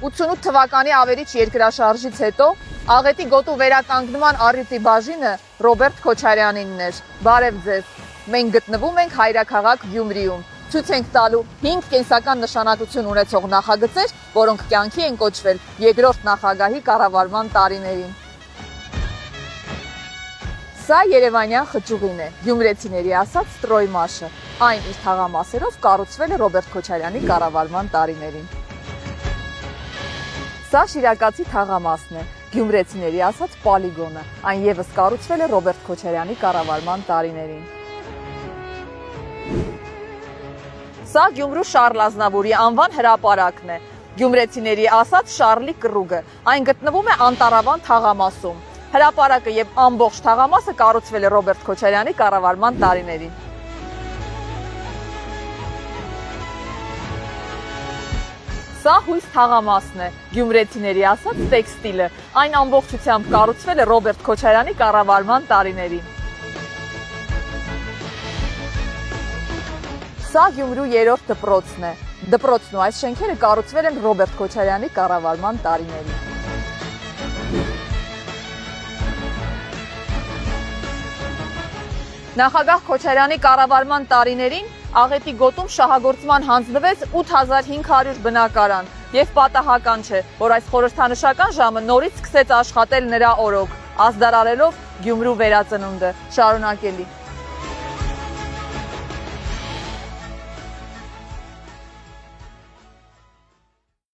88 թվականի ավերիչ երկրաշարժից հետո աղետի գոտու վերականգնման առիթի բաժինը Ռոբերտ Քոչարյանինն էր։ Բարև ձեզ։ Մենք գտնվում ենք հայրաքաղաք Գյումրիում։ Ցույց ենք տալու 5 կենսական նշանակություն ունեցող նախագծեր, որոնք կյանքի են կոչվել երկրորդ նախագահի կառավարման տարիներին։ Սա երևանյան խճուղին է, գյումրեցիների ասած Տրոյմաշը։ Այն իր թաղամասերով կառուցվել է Ռոբերտ Քոչարյանի կառավարման տարիներին։ Սա Շիրակացի թաղամասն է, գյումրեցիների ասած Պոլիգոնը։ Այն ևս կառուցվել է Ռոբերտ Քոչարյանի կառավարման տարիներին։ Սա Գյումրու Շարլ Ազնավուրի անվան հրապարակն է, գյումրեցիների ասած Շարլի կռուգը։ Այն գտնվում է Անտարավան թաղամասում։ Հրապարակը եւ ամբողջ թաղամասը կառուցվել է Ռոբերտ Քոչարյանի կառավարման տարիներին։ Սա հույս թաղամասն է, գյումրեցիների ասած տեքստիլը։ Այն ամբողջությամբ կառուցվել է Ռոբերտ Քոչարյանի կառավարման տարիներին։ Սա Գյումրու 3-րդ դպրոցն է։ Դպրոցն ու այս շենքերը կառուցվել են Ռոբերտ Քոչարյանի կառավարման տարիներին։ Նախագահ Քոչարյանի կառավարման տարիներին աղետի գոտում շահագործման հանձնվեց 8500 բնակարան եւ պատահական չէ, որ այս խորհրդանշական ժամը նորից սկսեց աշխատել նրա օրոք, ազդարարելով Գյումրու վերածնունդը։ Շարունակելի։